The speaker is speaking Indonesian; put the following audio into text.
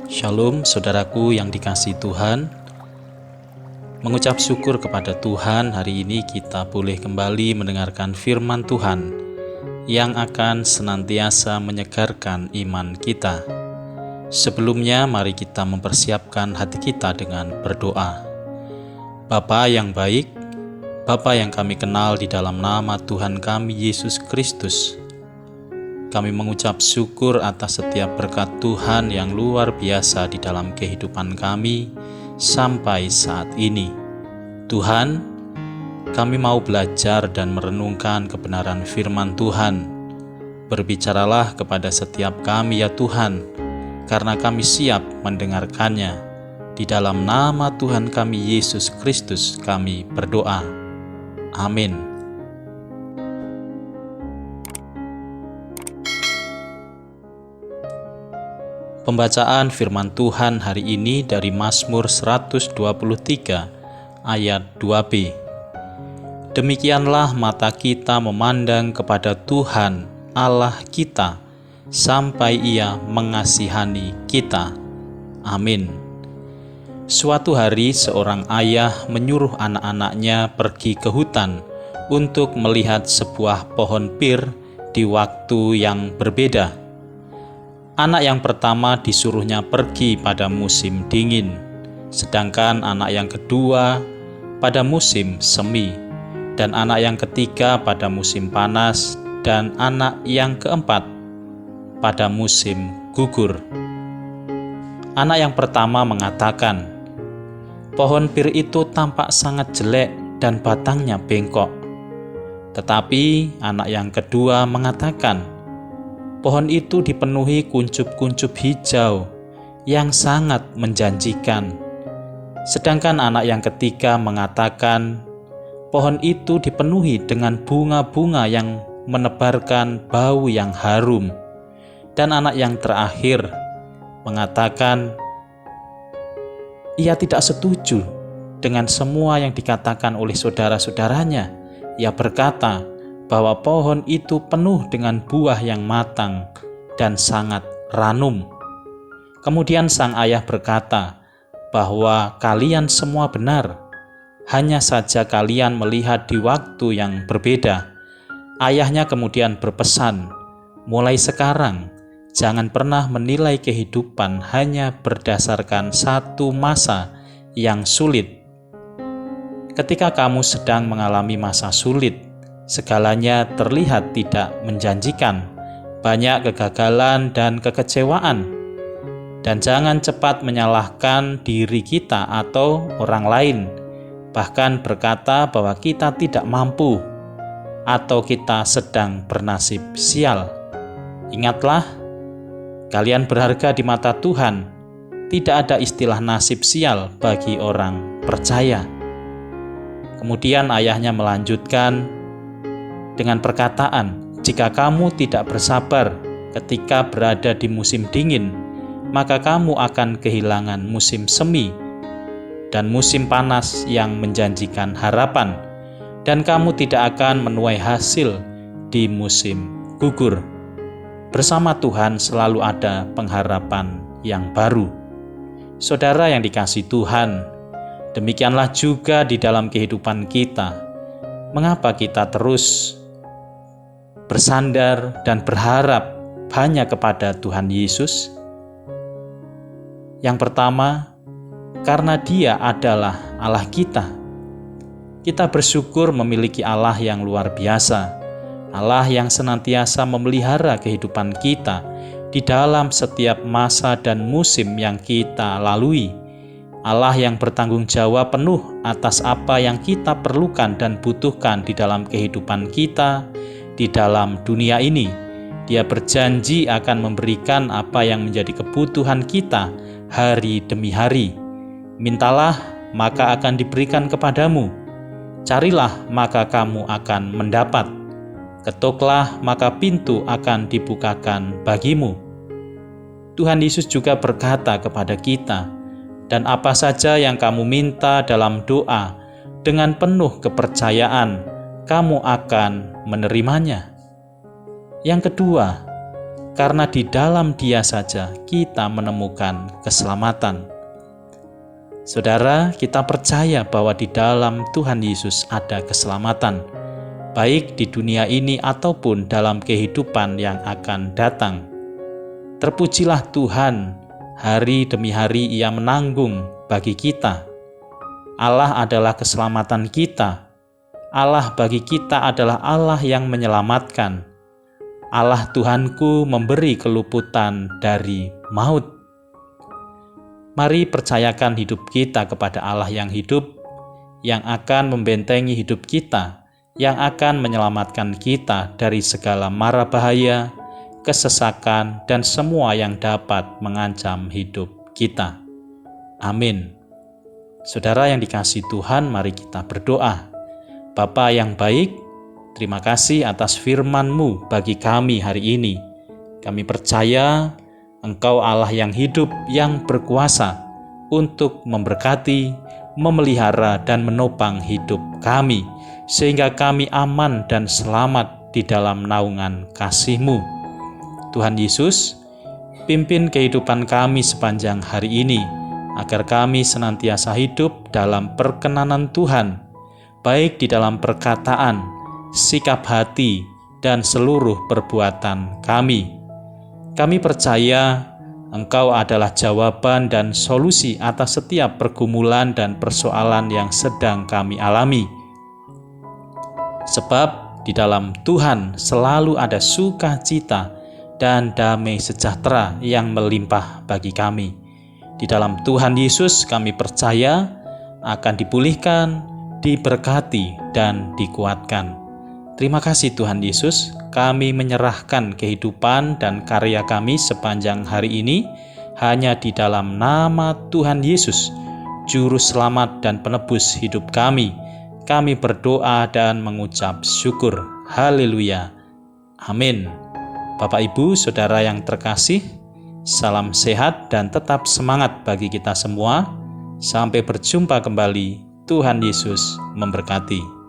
Shalom saudaraku yang dikasihi Tuhan. Mengucap syukur kepada Tuhan, hari ini kita boleh kembali mendengarkan firman Tuhan yang akan senantiasa menyegarkan iman kita. Sebelumnya mari kita mempersiapkan hati kita dengan berdoa. Bapa yang baik, Bapa yang kami kenal di dalam nama Tuhan kami Yesus Kristus, kami mengucap syukur atas setiap berkat Tuhan yang luar biasa di dalam kehidupan kami sampai saat ini. Tuhan, kami mau belajar dan merenungkan kebenaran firman Tuhan. Berbicaralah kepada setiap kami ya Tuhan, karena kami siap mendengarkannya. Di dalam nama Tuhan kami Yesus Kristus kami berdoa. Amin. Pembacaan firman Tuhan hari ini dari Mazmur 123 ayat 2b. Demikianlah mata kita memandang kepada Tuhan Allah kita sampai Ia mengasihani kita. Amin. Suatu hari seorang ayah menyuruh anak-anaknya pergi ke hutan untuk melihat sebuah pohon pir di waktu yang berbeda. Anak yang pertama disuruhnya pergi pada musim dingin, sedangkan anak yang kedua pada musim semi, dan anak yang ketiga pada musim panas, dan anak yang keempat pada musim gugur. Anak yang pertama mengatakan, "Pohon pir itu tampak sangat jelek dan batangnya bengkok." Tetapi anak yang kedua mengatakan, "Pohon itu dipenuhi kuncup-kuncup hijau yang sangat menjanjikan." Sedangkan anak yang ketiga mengatakan, "Pohon itu dipenuhi dengan bunga-bunga yang menebarkan bau yang harum." Dan anak yang terakhir mengatakan, ia tidak setuju dengan semua yang dikatakan oleh saudara-saudaranya. Ia berkata bahwa pohon itu penuh dengan buah yang matang dan sangat ranum. Kemudian sang ayah berkata bahwa kalian semua benar, hanya saja kalian melihat di waktu yang berbeda. Ayahnya kemudian berpesan, "Mulai sekarang, jangan pernah menilai kehidupan hanya berdasarkan satu masa yang sulit. Ketika kamu sedang mengalami masa sulit, segalanya terlihat tidak menjanjikan, banyak kegagalan dan kekecewaan. Dan jangan cepat menyalahkan diri kita atau orang lain, bahkan berkata bahwa kita tidak mampu atau kita sedang bernasib sial. Ingatlah, kalian berharga di mata Tuhan. Tidak ada istilah nasib sial bagi orang percaya." Kemudian ayahnya melanjutkan dengan perkataan, "Jika kamu tidak bersabar ketika berada di musim dingin, maka kamu akan kehilangan musim semi dan musim panas yang menjanjikan harapan, dan kamu tidak akan menuai hasil di musim gugur. Bersama Tuhan selalu ada pengharapan yang baru." Saudara yang dikasihi Tuhan, demikianlah juga di dalam kehidupan kita. Mengapa kita terus bersandar dan berharap hanya kepada Tuhan Yesus? Yang pertama, karena Dia adalah Allah kita. Kita bersyukur memiliki Allah yang luar biasa, Allah yang senantiasa memelihara kehidupan kita di dalam setiap masa dan musim yang kita lalui. Allah yang bertanggung jawab penuh atas apa yang kita perlukan dan butuhkan di dalam kehidupan kita, di dalam dunia ini. Dia berjanji akan memberikan apa yang menjadi kebutuhan kita hari demi hari. Mintalah, maka akan diberikan kepadamu. Carilah, maka kamu akan mendapat. Ketuklah, maka pintu akan dibukakan bagimu. Tuhan Yesus juga berkata kepada kita, "Dan apa saja yang kamu minta dalam doa, dengan penuh kepercayaan, kamu akan menerimanya." Yang kedua, karena di dalam Dia saja kita menemukan keselamatan. Saudara, kita percaya bahwa di dalam Tuhan Yesus ada keselamatan, baik di dunia ini ataupun dalam kehidupan yang akan datang. Terpujilah Tuhan, hari demi hari Ia menanggung bagi kita. Allah adalah keselamatan kita. Allah bagi kita adalah Allah yang menyelamatkan. Allah Tuhanku memberi keluputan dari maut. Mari percayakan hidup kita kepada Allah yang hidup, yang akan membentengi hidup kita, yang akan menyelamatkan kita dari segala mara bahaya, kesesakan, dan semua yang dapat mengancam hidup kita. Amin. Saudara yang dikasihi Tuhan, mari kita berdoa. Bapa yang baik, terima kasih atas firman-Mu bagi kami hari ini. Kami percaya Engkau Allah yang hidup, yang berkuasa untuk memberkati, memelihara, dan menopang hidup kami, sehingga kami aman dan selamat di dalam naungan kasih-Mu. Tuhan Yesus, pimpin kehidupan kami sepanjang hari ini, agar kami senantiasa hidup dalam perkenanan Tuhan, baik di dalam perkataan, sikap hati, dan seluruh perbuatan kami. Kami percaya Engkau adalah jawaban dan solusi atas setiap pergumulan dan persoalan yang sedang kami alami. Sebab di dalam Tuhan selalu ada sukacita dan damai sejahtera yang melimpah bagi kami. Di dalam Tuhan Yesus kami percaya akan dipulihkan, diberkati, dan dikuatkan. Terima kasih Tuhan Yesus, kami menyerahkan kehidupan dan karya kami sepanjang hari ini hanya di dalam nama Tuhan Yesus, Juru Selamat dan Penebus hidup kami. Kami berdoa dan mengucap syukur. Haleluya. Amin. Bapak Ibu, Saudara yang terkasih, salam sehat dan tetap semangat bagi kita semua. Sampai berjumpa kembali. Tuhan Yesus memberkati.